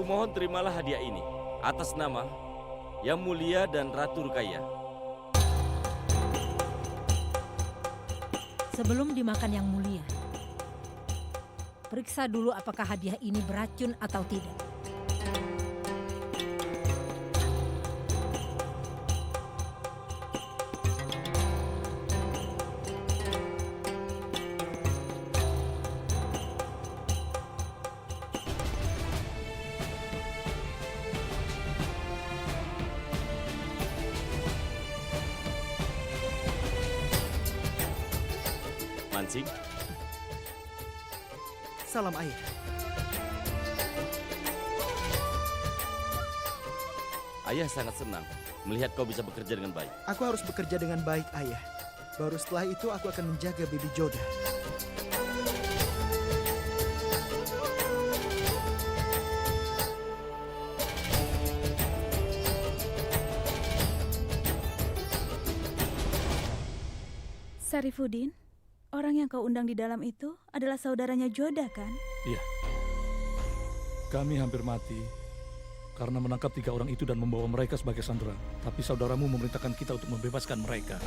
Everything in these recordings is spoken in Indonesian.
Aku mohon terimalah hadiah ini atas nama Yang Mulia dan Ratu Rukaya. Sebelum dimakan Yang Mulia, periksa dulu apakah hadiah ini beracun atau tidak. Mancing, Salam ayah. ayah sangat senang melihat kau bisa bekerja dengan baik. Aku harus bekerja dengan baik, ayah. Baru setelah itu aku akan menjaga Bibi Joda. Sarifuddin, orang yang kau undang di dalam itu adalah saudaranya Joda, kan? Iya. Kami hampir mati karena menangkap 3 orang itu dan membawa mereka sebagai sandera. Tapi saudaramu memerintahkan kita untuk membebaskan mereka.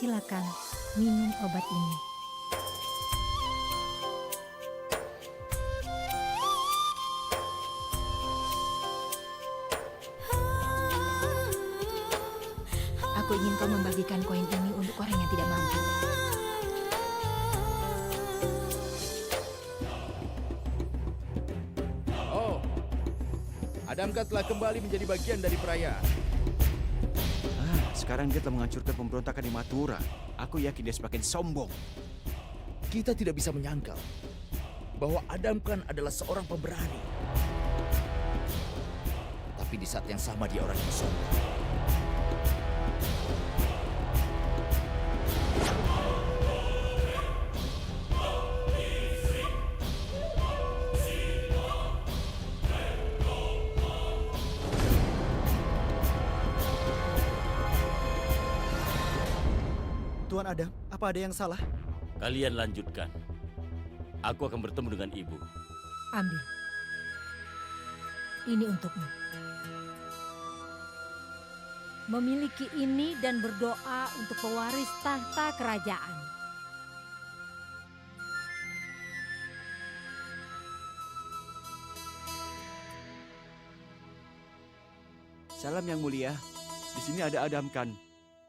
Silakan minum obat ini. Aku ingin kau membagikan koin ini untuk orang yang tidak mampu. Oh, Adamka telah kembali menjadi bagian dari perayaan. Sekarang dia telah menghancurkan pemberontakan di Mathura. Aku yakin dia semakin sombong. Kita tidak bisa menyangkal bahwa Adamkan adalah seorang pemberani. Tapi di saat yang sama dia orang yang sombong. Tuan Adam, apa ada yang salah? Kalian lanjutkan. Aku akan bertemu dengan ibu. Ambil. Ini untukmu. Memiliki ini dan berdoa untuk pewaris tahta kerajaan. Salam Yang Mulia. Di sini ada Adamkan.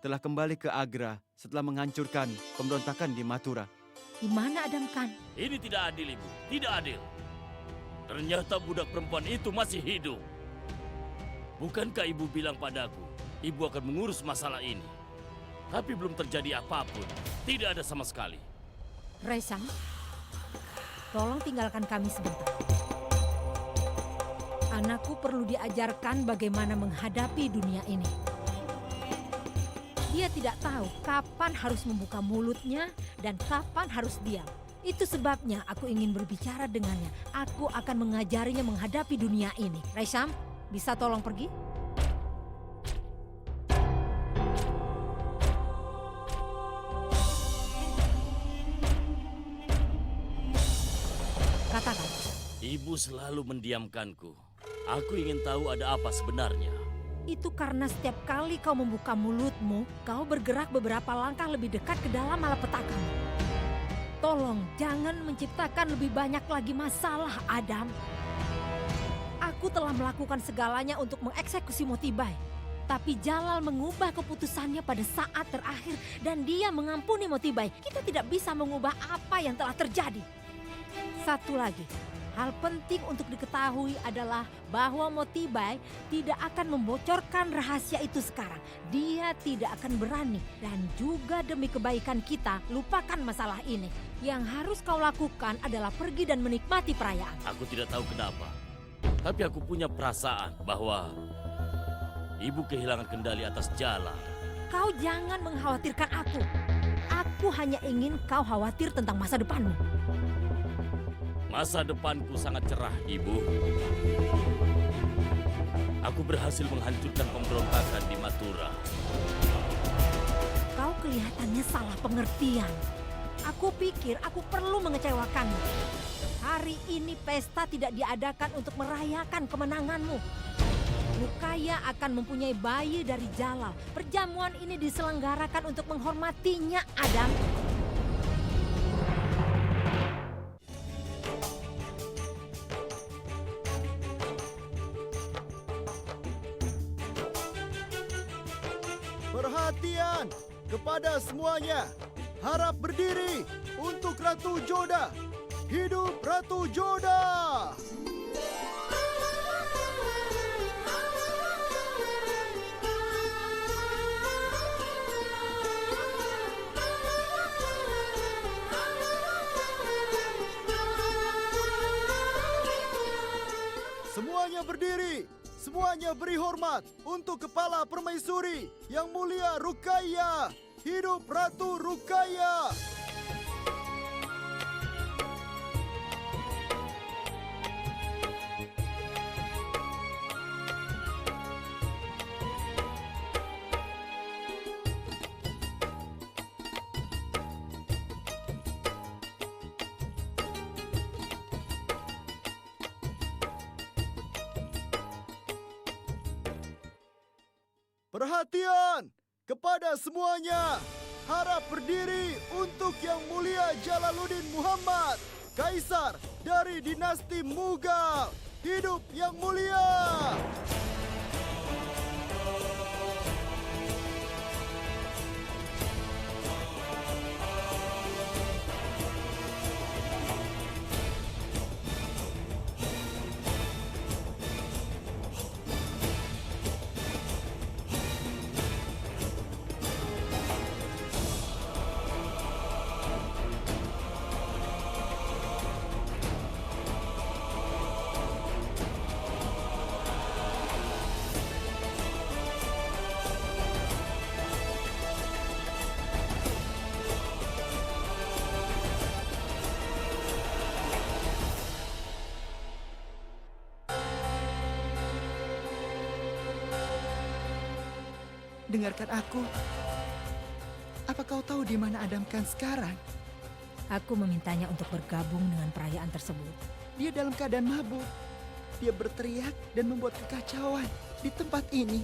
Telah kembali ke Agra setelah menghancurkan pemberontakan di Mathura. Di mana Adamkan? Ini tidak adil, Ibu. Tidak adil. Ternyata budak perempuan itu masih hidup. Bukankah Ibu bilang padaku, Ibu akan mengurus masalah ini? Tapi belum terjadi apapun. Tidak ada sama sekali. Raisam, tolong tinggalkan kami sebentar. Anakku perlu diajarkan bagaimana menghadapi dunia ini. Dia tidak tahu kapan harus membuka mulutnya dan kapan harus diam. Itu sebabnya aku ingin berbicara dengannya. Aku akan mengajarinya menghadapi dunia ini. Raisam, bisa tolong pergi? Katakan. Ibu selalu mendiamkanku. Aku ingin tahu ada apa sebenarnya. Itu karena setiap kali kau membuka mulutmu, kau bergerak beberapa langkah lebih dekat ke dalam malapetakamu. Tolong, jangan menciptakan lebih banyak lagi masalah, Adam. Aku telah melakukan segalanya untuk mengeksekusi Motibai. Tapi Jalal mengubah keputusannya pada saat terakhir dan dia mengampuni Motibai. Kita tidak bisa mengubah apa yang telah terjadi. Satu lagi, Hal penting untuk diketahui adalah bahwa Motibai tidak akan membocorkan rahasia itu sekarang. Dia tidak akan berani, dan juga demi kebaikan kita, lupakan masalah ini. Yang harus kau lakukan adalah pergi dan menikmati perayaan. Aku tidak tahu kenapa, tapi aku punya perasaan bahwa ibu kehilangan kendali atas Jalal. Kau jangan mengkhawatirkan aku. Aku hanya ingin kau khawatir tentang masa depanmu. Masa depanku sangat cerah, Ibu. Aku berhasil menghancurkan pemberontakan di Mathura. Kau kelihatannya salah pengertian. Aku pikir aku perlu mengecewakanmu. Hari ini pesta tidak diadakan untuk merayakan kemenanganmu. Rukaya akan mempunyai bayi dari Jalal. Perjamuan ini diselenggarakan untuk menghormatinya, Adam. Perhatian kepada semuanya. Harap berdiri untuk Ratu Joda. Hidup Ratu Joda! Semuanya berdiri. Semuanya beri hormat untuk Kepala Permaisuri Yang Mulia Rukaya. Hidup Ratu Rukaya! Perhatian kepada semuanya. Harap berdiri untuk Yang Mulia Jalaluddin Muhammad, Kaisar dari dinasti Mughal. Hidup Yang Mulia! Dengarkan aku. Apa kau tahu di mana Adam Khan sekarang? Aku memintanya untuk bergabung dengan perayaan tersebut. Dia dalam keadaan mabuk. Dia berteriak dan membuat kekacauan di tempat ini.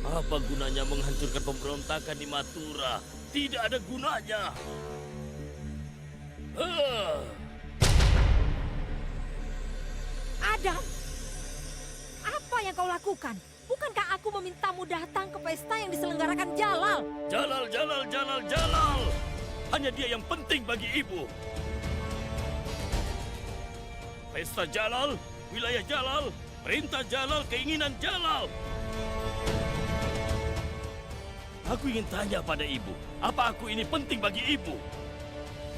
Apa gunanya menghancurkan pemberontakan di Mathura? Tidak ada gunanya. Adam, apa yang kau lakukan? Bukankah aku memintamu datang ke pesta yang diselenggarakan Jalal? Jalal. Hanya dia yang penting bagi ibu. Pesta Jalal, wilayah Jalal, perintah Jalal, keinginan Jalal. Aku ingin tanya pada ibu, apa aku ini penting bagi ibu?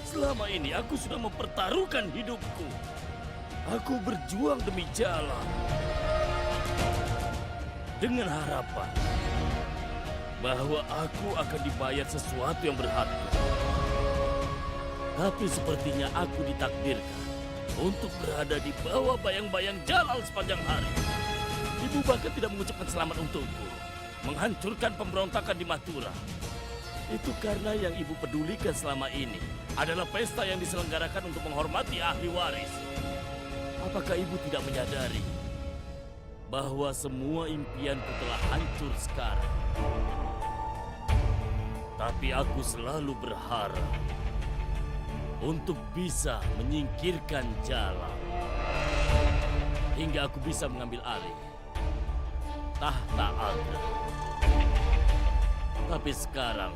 Selama ini aku sudah mempertaruhkan hidupku. Aku berjuang demi Jalal. Dengan harapan bahwa aku akan dibayar sesuatu yang berharga. Tapi sepertinya aku ditakdirkan untuk berada di bawah bayang-bayang Jalal sepanjang hari. Ibu bahkan tidak mengucapkan selamat untukku. Menghancurkan pemberontakan di Mathura. Itu karena yang ibu pedulikan selama ini adalah pesta yang diselenggarakan untuk menghormati ahli waris. Apakah ibu tidak menyadari bahwa semua impianku telah hancur sekarang? Tapi aku selalu berharap untuk bisa menyingkirkan Jalal hingga aku bisa mengambil alih tahta Agra. Tapi sekarang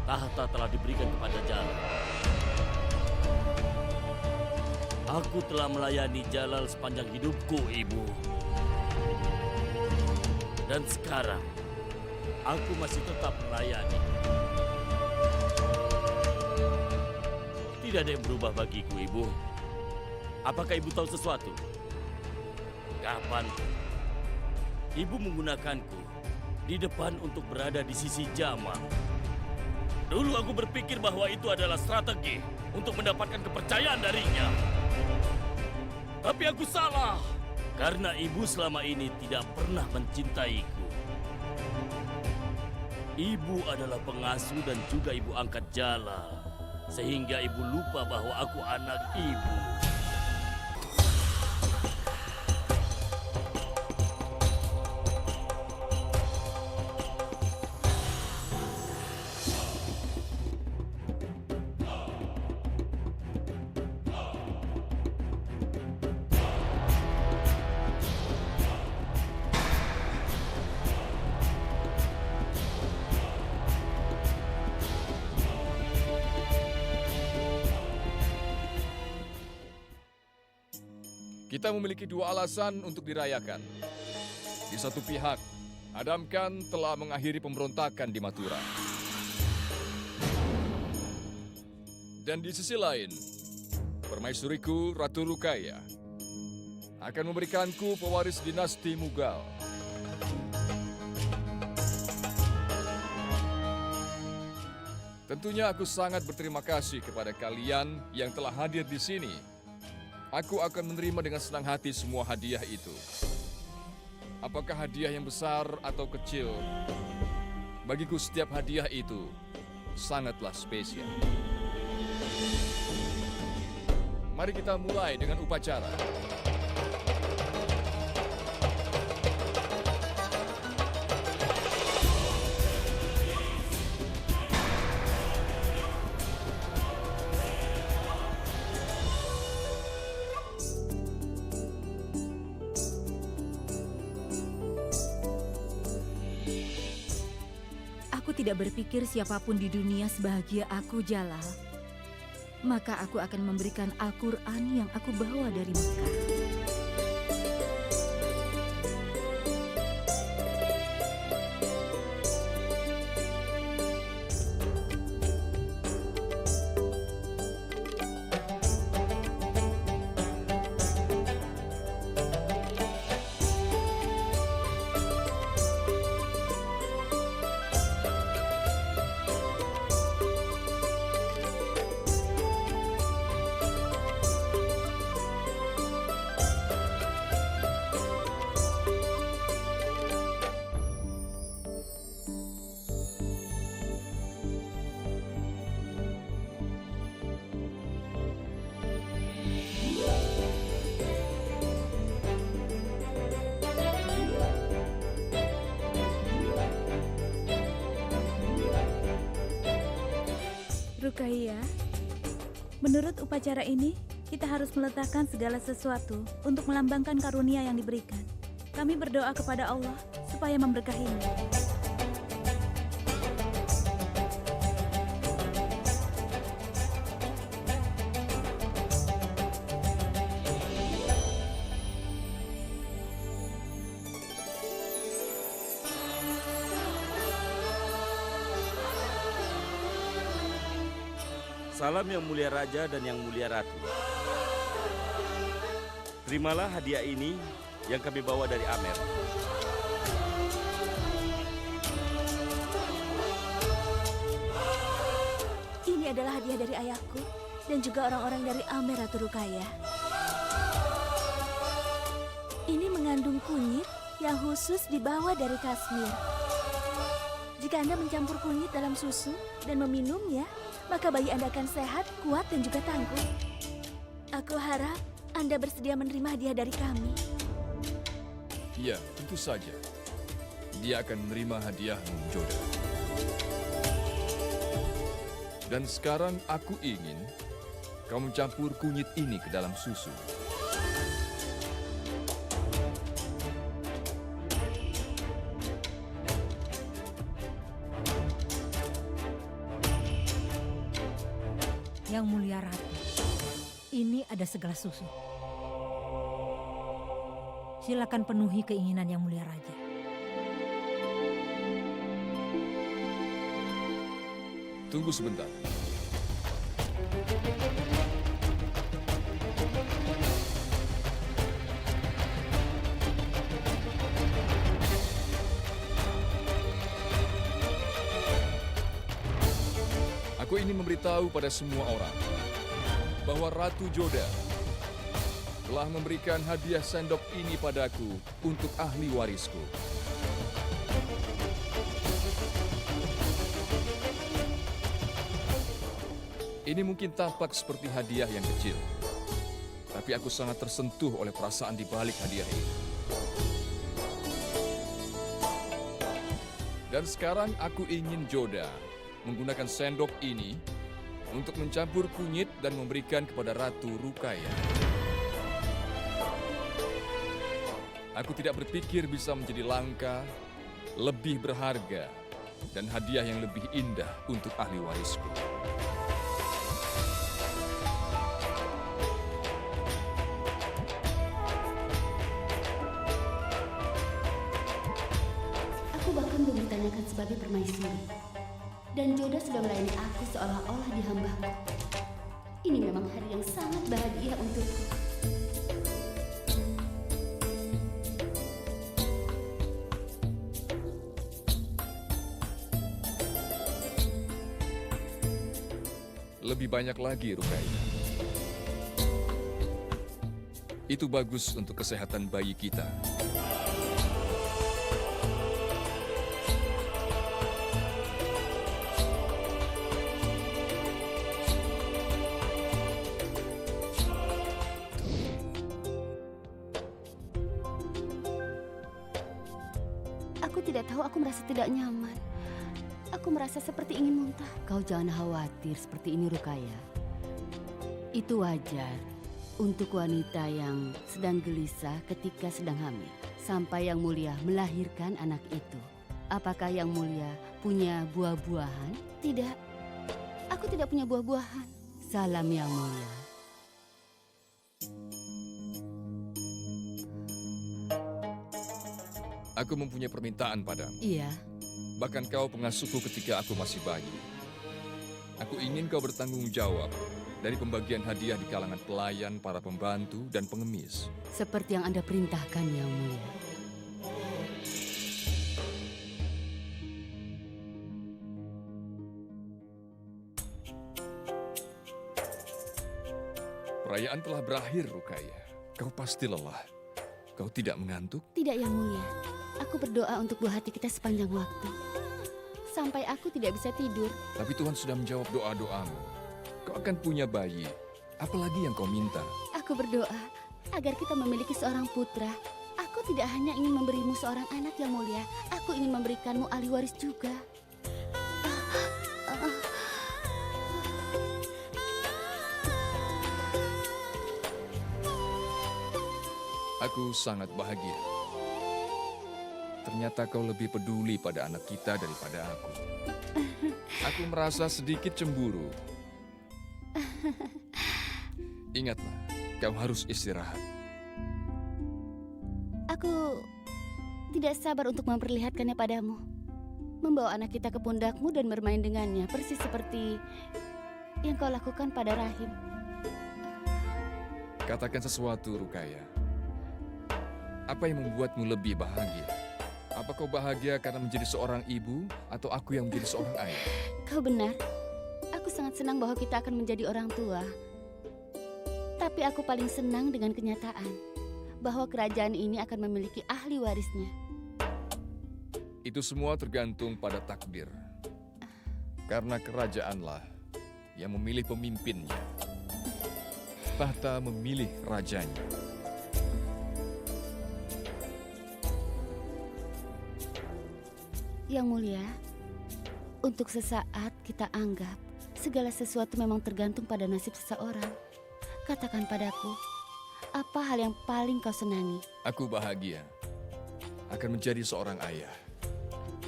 tahta telah diberikan kepada Jalal. Aku telah melayani Jalal sepanjang hidupku, Ibu. Dan sekarang, aku masih tetap melayani. Tidak ada yang berubah bagiku, Ibu. Apakah Ibu tahu sesuatu? Kapan Ibu menggunakanku di depan untuk berada di sisi Jamal? Dulu aku berpikir bahwa itu adalah strategi untuk mendapatkan kepercayaan darinya. Tapi aku salah, karena Ibu selama ini tidak pernah mencintaiku. Ibu adalah pengasuh dan juga ibu angkat Jalal, sehingga Ibu lupa bahwa aku anak Ibu. Kita memiliki dua alasan untuk dirayakan. Di satu pihak, Adam Khan telah mengakhiri pemberontakan di Mathura. Dan di sisi lain, permaisuriku Ratu Rukaya akan memberikanku pewaris dinasti Mughal. Tentunya aku sangat berterima kasih kepada kalian yang telah hadir di sini. Aku akan menerima dengan senang hati semua hadiah itu. Apakah hadiah yang besar atau kecil, bagiku setiap hadiah itu sangatlah spesial. Mari kita mulai dengan upacara. Aku tidak berpikir siapapun di dunia sebahagia aku, Jalal. Maka aku akan memberikan Al-Quran yang aku bawa dari Mekah. Rukaya, menurut upacara ini, kita harus meletakkan segala sesuatu untuk melambangkan karunia yang diberikan. Kami berdoa kepada Allah supaya memberkahinya. Salam yang mulia Raja dan yang mulia Ratu. Terimalah hadiah ini yang kami bawa dari Amer. Ini adalah hadiah dari ayahku dan juga orang-orang dari Amer, Ratu Rukaya. Ini mengandung kunyit yang khusus dibawa dari Kashmir. Jika Anda mencampur kunyit dalam susu dan meminumnya, maka bayi Anda akan sehat, kuat, dan juga tangguh. Aku harap Anda bersedia menerima hadiah dari kami. Iya, tentu saja. Dia akan menerima hadiahmu, Joda. Dan sekarang aku ingin kau mencampur kunyit ini ke dalam susu. Yang mulia Ratu, Ini ada segelas susu. Silakan penuhi keinginan yang mulia raja. Tunggu sebentar. Aku ingin memberitahu pada semua orang bahwa Ratu Joda telah memberikan hadiah sendok ini padaku untuk ahli warisku. Ini mungkin tampak seperti hadiah yang kecil, tapi aku sangat tersentuh oleh perasaan di balik hadiah ini. Dan sekarang aku ingin Joda menggunakan sendok ini untuk mencampur kunyit dan memberikan kepada Ratu Rukaya. Aku tidak berpikir bisa menjadi langka, lebih berharga, dan hadiah yang lebih indah untuk ahli warisku. Aku bahkan belum ditanyakan sebagai permaisuri. Dan Joda sudah melayani aku seolah-olah dihambaku. Ini memang hari yang sangat bahagia untukku. Lebih banyak lagi, Rukaya. Itu bagus untuk kesehatan bayi kita. Aku tidak tahu, aku merasa tidak nyaman. Aku merasa seperti ingin muntah. Kau jangan khawatir seperti ini, Rukaya. Itu wajar untuk wanita yang sedang gelisah ketika sedang hamil. Sampai Yang Mulia melahirkan anak itu. Apakah Yang Mulia punya buah-buahan? Tidak. Aku tidak punya buah-buahan. Salam Yang Mulia. Aku mempunyai permintaan padamu. Iya. Bahkan kau pengasuhku ketika aku masih bayi. Aku ingin kau bertanggung jawab dari pembagian hadiah di kalangan pelayan, para pembantu, dan pengemis. Seperti yang Anda perintahkan, Yang Mulia. Perayaan telah berakhir, Rukaya. Kau pasti lelah. Kau tidak mengantuk? Tidak, Yang Mulia. Aku berdoa untuk buah hati kita sepanjang waktu. Sampai aku tidak bisa tidur. Tapi Tuhan sudah menjawab doa-doamu. Kau akan punya bayi. Apalagi yang kau minta? Aku berdoa agar kita memiliki seorang putra. Aku tidak hanya ingin memberimu seorang anak, Yang Mulia. Aku ingin memberikanmu ahli waris juga. Aku sangat bahagia. Ternyata kau lebih peduli pada anak kita daripada aku. Aku merasa sedikit cemburu. Ingatlah, kau harus istirahat. Aku tidak sabar untuk memperlihatkannya padamu. Membawa anak kita ke pundakmu dan bermain dengannya, persis seperti yang kau lakukan pada Rahim. Katakan sesuatu, Rukaya. Apa yang membuatmu lebih bahagia? Apa kau bahagia karena menjadi seorang ibu atau aku yang menjadi seorang ayah? Kau benar. Aku sangat senang bahwa kita akan menjadi orang tua. Tapi aku paling senang dengan kenyataan bahwa kerajaan ini akan memiliki ahli warisnya. Itu semua tergantung pada takdir. Karena kerajaanlah yang memilih pemimpinnya. Tahta memilih rajanya. Yang Mulia, untuk sesaat kita anggap segala sesuatu memang tergantung pada nasib seseorang. Katakan padaku, apa hal yang paling kau senangi? Aku bahagia akan menjadi seorang ayah.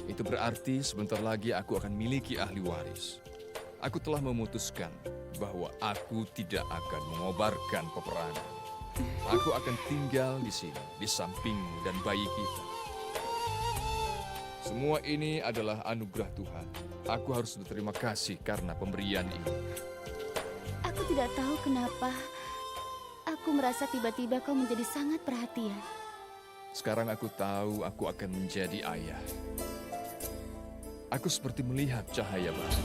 Itu berarti sebentar lagi aku akan miliki ahli waris. Aku telah memutuskan bahwa aku tidak akan mengobarkan peperangan. Aku akan tinggal di sini, di sampingmu dan bayi kita. Semua ini adalah anugerah Tuhan. Aku harus berterima kasih karena pemberian ini. Aku tidak tahu kenapa. Aku merasa tiba-tiba kau menjadi sangat perhatian. Sekarang aku tahu aku akan menjadi ayah. Aku seperti melihat cahaya baru.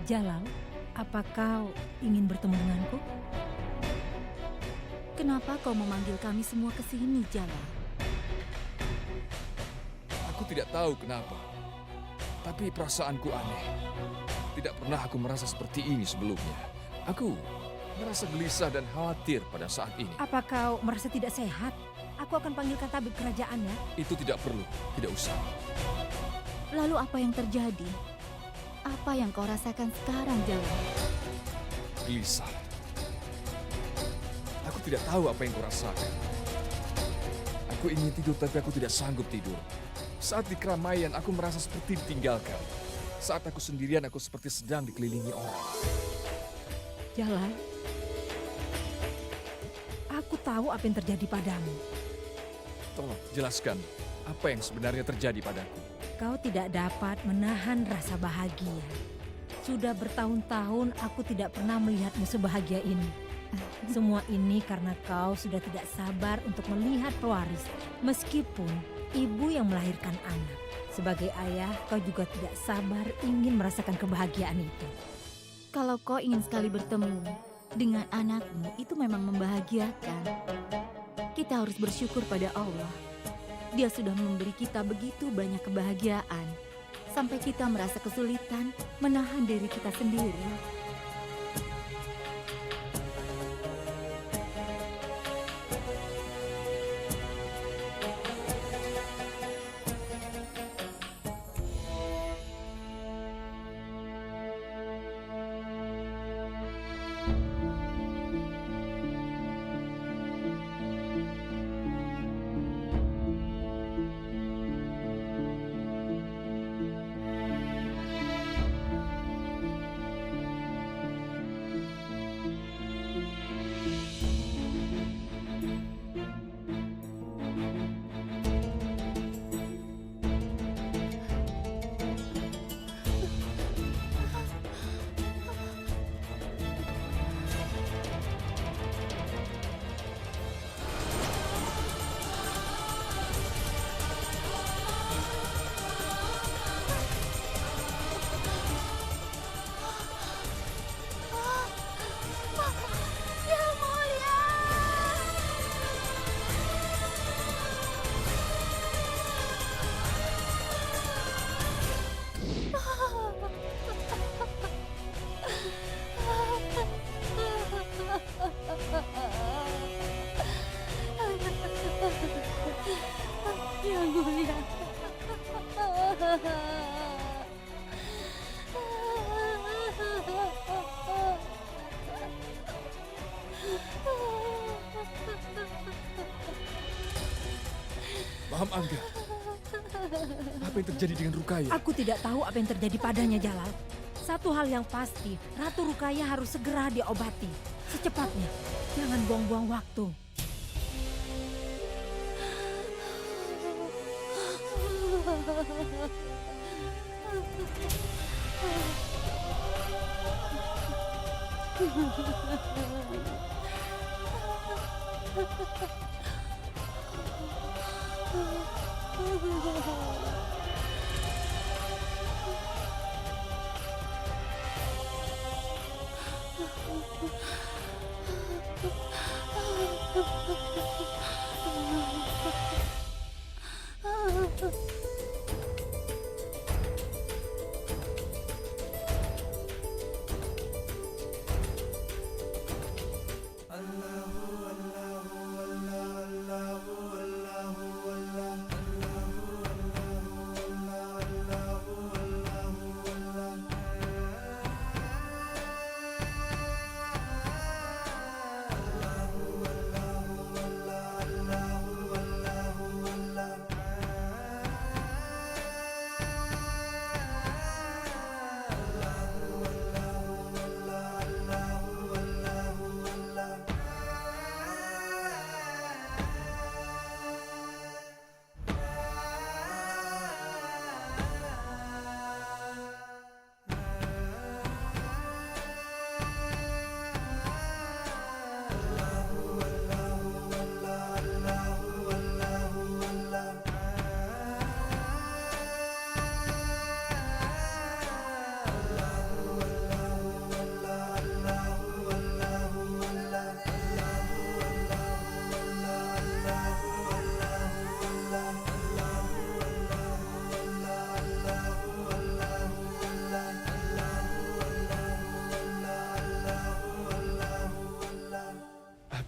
Jalal, apa kau ingin bertemu denganku? Kenapa kau memanggil kami semua ke sini, Jalal? Aku tidak tahu kenapa, tapi perasaanku aneh. Tidak pernah aku merasa seperti ini sebelumnya. Aku merasa gelisah dan khawatir pada saat ini. Apa kau merasa tidak sehat? Aku akan panggilkan tabib kerajaan ya. Itu tidak perlu, tidak usah. Lalu apa yang terjadi? Apa yang kau rasakan sekarang, Jalal? Gelisah. Aku tidak tahu apa yang kurasakan. Aku ingin tidur tapi aku tidak sanggup tidur. Saat di keramaian aku merasa seperti ditinggalkan. Saat aku sendirian aku seperti sedang dikelilingi orang. Jalal, aku tahu apa yang terjadi padamu. Tolong jelaskan apa yang sebenarnya terjadi padaku. Kau tidak dapat menahan rasa bahagia. Sudah bertahun-tahun aku tidak pernah melihatmu sebahagia ini. Semua ini karena kau sudah tidak sabar untuk melihat pewaris. Meskipun ibu yang melahirkan anak. Sebagai ayah, kau juga tidak sabar ingin merasakan kebahagiaan itu. Kalau kau ingin sekali bertemu dengan anakmu, itu memang membahagiakan. Kita harus bersyukur pada Allah. Dia sudah memberi kita begitu banyak kebahagiaan. Sampai kita merasa kesulitan menahan diri kita sendiri. Yang mulia. Maham Angga, apa yang terjadi dengan Rukaya? Aku tidak tahu apa yang terjadi padanya, Jalal. Satu hal yang pasti, Ratu Rukaya harus segera diobati. Secepatnya, jangan buang-buang waktu.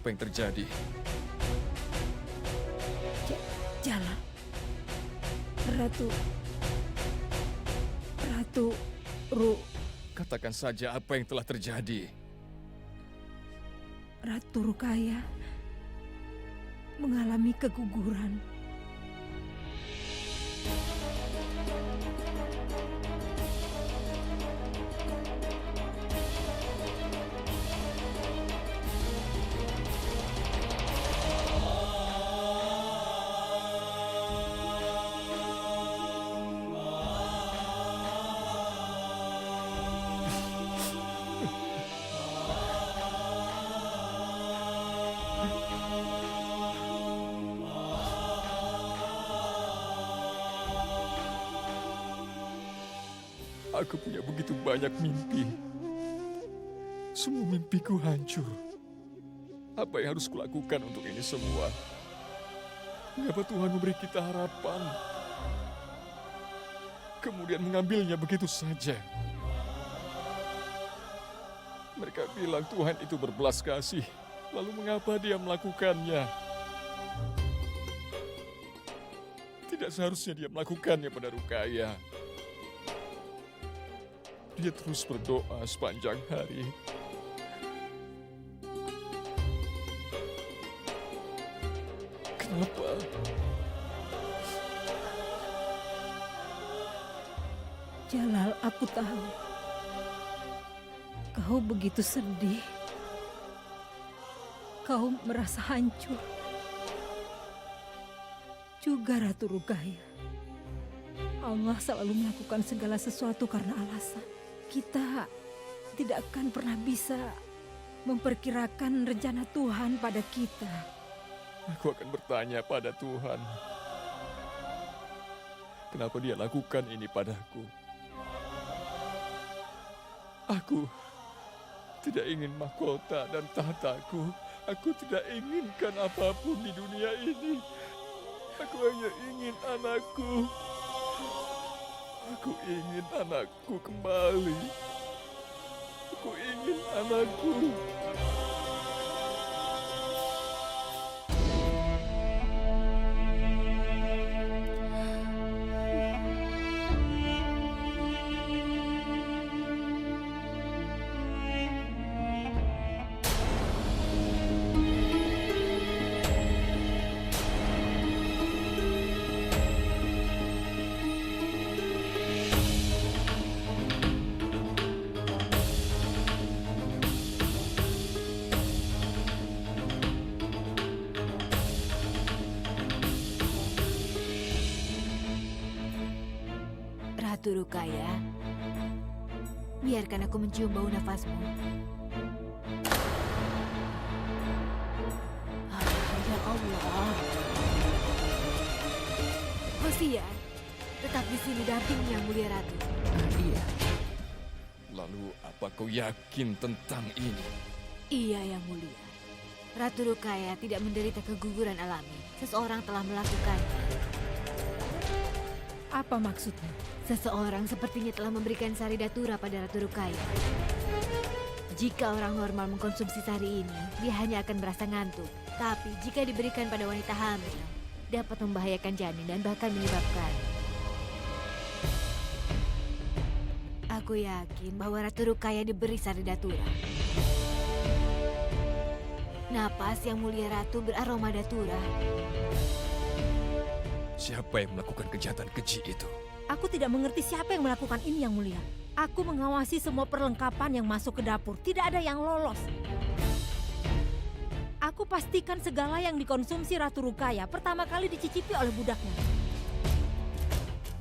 apa yang terjadi. Jalal. Ratu Katakan saja apa yang telah terjadi. Ratu Rukaya mengalami keguguran. Aku punya begitu banyak mimpi. Semua mimpiku hancur. Apa yang harus kulakukan untuk ini semua? Mengapa Tuhan memberi kita harapan, kemudian mengambilnya begitu saja? Mereka bilang Tuhan itu berbelas kasih. Lalu mengapa dia melakukannya? Tidak seharusnya dia melakukannya pada Rukaya. Dia terus berdoa sepanjang hari. Kenapa? Jalal, aku tahu. Kau begitu sedih. Kau merasa hancur. Juga Ratu Rukaya. Allah selalu melakukan segala sesuatu karena alasan. Kita tidak akan pernah bisa memperkirakan rencana Tuhan pada kita. Aku akan bertanya pada Tuhan, kenapa dia lakukan ini padaku? Aku tidak ingin mahkota dan tahtaku. Aku tidak inginkan apapun di dunia ini. Aku hanya ingin anakku. Aku ingin anakku kembali. Aku ingin anakku. Ratu Rukaya, biarkan aku mencium bau nafasmu. Ya Allah. Hosian, tetap di sini dampingnya Mulia Ratu. Iya. Lalu apa kau yakin tentang ini? Iya, Yang Mulia. Ratu Rukaya tidak menderita keguguran alami. Seseorang telah melakukannya. Apa maksudnya? Seseorang sepertinya telah memberikan sari datura pada Ratu Rukaya. Jika orang normal mengkonsumsi sari ini, dia hanya akan merasa ngantuk. Tapi jika diberikan pada wanita hamil, dapat membahayakan janin dan bahkan menyebabkan. Aku yakin bahwa Ratu Rukaya diberi sari datura. Napas Yang Mulia Ratu beraroma datura. Siapa yang melakukan kejahatan keji itu? Aku tidak mengerti siapa yang melakukan ini, Yang Mulia. Aku mengawasi semua perlengkapan yang masuk ke dapur. Tidak ada yang lolos. Aku pastikan segala yang dikonsumsi Ratu Rukaya pertama kali dicicipi oleh budaknya.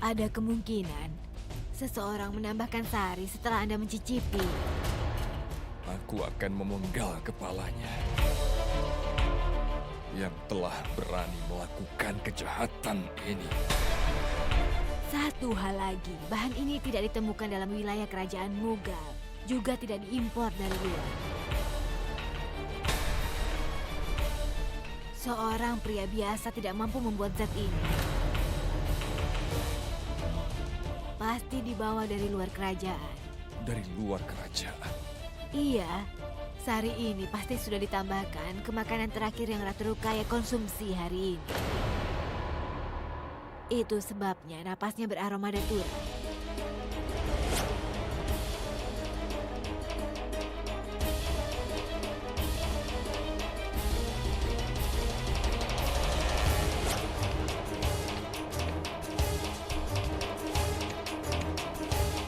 Ada kemungkinan seseorang menambahkan sari setelah Anda mencicipi. Aku akan memenggal kepalanya. Yang telah berani melakukan kejahatan ini. Satu hal lagi, bahan ini tidak ditemukan dalam wilayah kerajaan Mughal, juga tidak diimpor dari luar. Seorang pria biasa tidak mampu membuat zat ini. Pasti dibawa dari luar kerajaan. Dari luar kerajaan? Iya, Sari ini pasti sudah ditambahkan ke makanan terakhir yang Ratu Rukaya konsumsi hari ini. Itu sebabnya napasnya beraroma datura.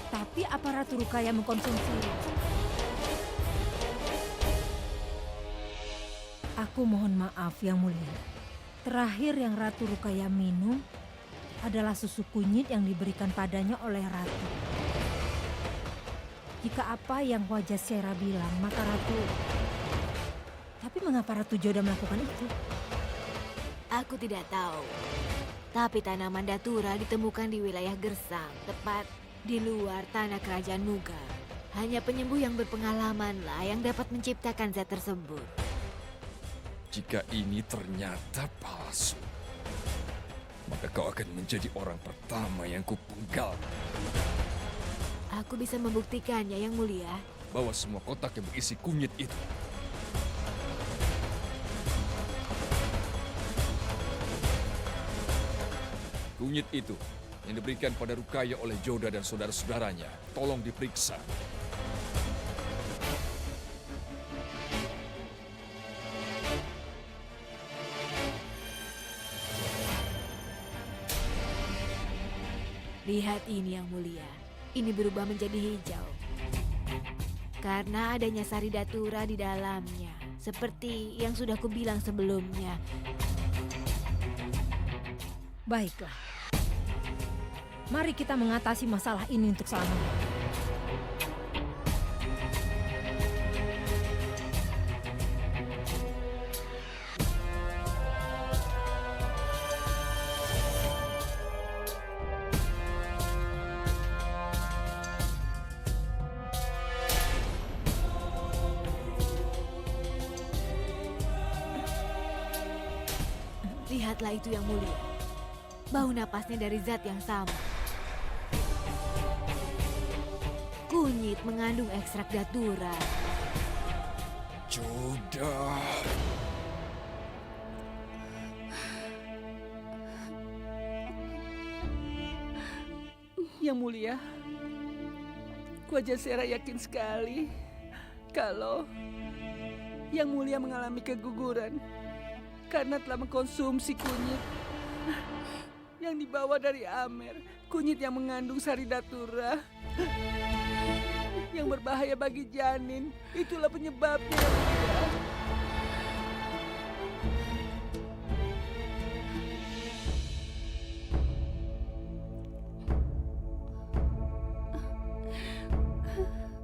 Tapi apa Ratu Rukaya mengkonsumsi? Aku mohon maaf Yang Mulia. Terakhir yang Ratu Rukaya minum adalah susu kunyit yang diberikan padanya oleh Ratu. Jika apa yang wajah Sera bilang, maka Ratu... Tapi mengapa Ratu Joda melakukan itu? Aku tidak tahu. Tapi tanaman datura ditemukan di wilayah Gersang, tepat di luar tanah kerajaan Mughal. Hanya penyembuh yang berpengalamanlah yang dapat menciptakan zat tersebut. Jika ini ternyata palsu, maka kau akan menjadi orang pertama yang kupenggal. Aku bisa membuktikannya, Yang Mulia. Bawa semua kotak yang berisi kunyit itu. Kunyit itu yang diberikan pada Rukaya oleh Joda dan saudara-saudaranya. Tolong diperiksa. Lihat ini Yang Mulia, ini berubah menjadi hijau. Karena adanya sari datura di dalamnya, seperti yang sudah kubilang sebelumnya. Baiklah. Mari kita mengatasi masalah ini untuk selamanya. Lihatlah itu Yang Mulia. Bau napasnya dari zat yang sama. Kunyit mengandung ekstrak datura. Joda. Yang Mulia, wajah Sera yakin sekali kalau Yang Mulia mengalami keguguran karena telah mengkonsumsi kunyit yang dibawa dari Amer. Kunyit yang mengandung sari datura yang berbahaya bagi janin. Itulah penyebabnya, Yang Mulia.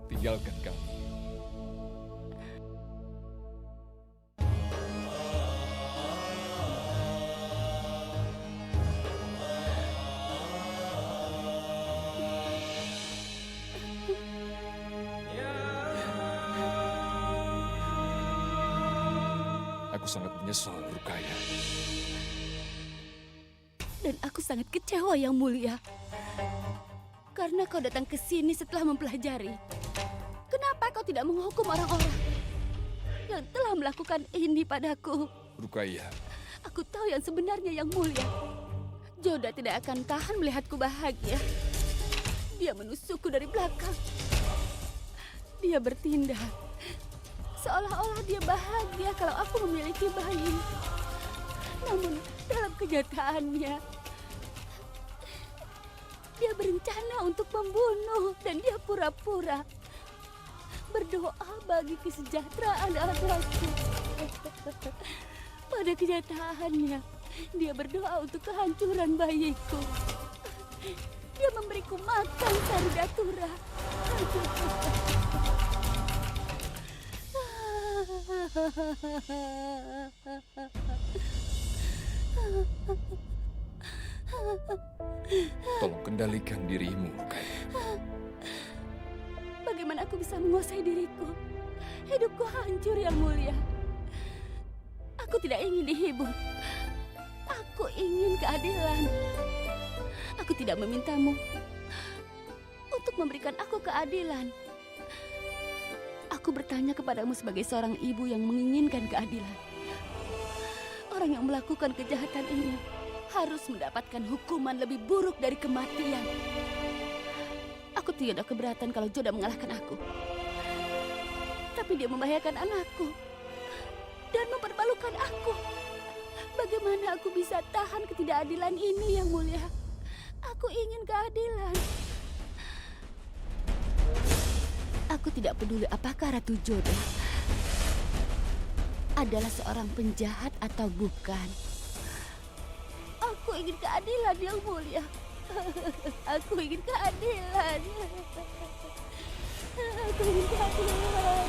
Tinggalkan kami. Aku sangat menyesal, Rukaya. Dan aku sangat kecewa, Yang Mulia. Karena kau datang ke sini setelah mempelajari. Kenapa kau tidak menghukum orang-orang yang telah melakukan ini padaku? Rukaya, Aku tahu yang sebenarnya, Yang Mulia. Joda tidak akan tahan melihatku bahagia. Dia menusukku dari belakang. Dia bertindak seolah-olah dia bahagia kalau aku memiliki bayi. Namun dalam kenyataannya, dia berencana untuk membunuh dan dia pura-pura berdoa bagi kesejahteraan anakku. Pada kenyataannya, dia berdoa untuk kehancuran bayiku. Dia memberiku makan sari datura. tolong kendalikan dirimu, Rukaya. Bagaimana aku bisa menguasai diriku? Hidupku hancur, Yang Mulia. Aku tidak ingin dihibur. Aku ingin keadilan. Aku tidak memintamu untuk memberikan aku keadilan. Aku bertanya kepadamu sebagai seorang ibu yang menginginkan keadilan. Orang yang melakukan kejahatan ini harus mendapatkan hukuman lebih buruk dari kematian. Aku tidak keberatan kalau Joda mengalahkan aku. Tapi dia membahayakan anakku dan mempermalukan aku. Bagaimana aku bisa tahan ketidakadilan ini, Yang Mulia? Aku ingin keadilan. Aku tidak peduli apakah Ratu Joda adalah seorang penjahat atau bukan. Aku ingin keadilan, Yang Mulia. Aku ingin keadilan. Aku ingin keadilan.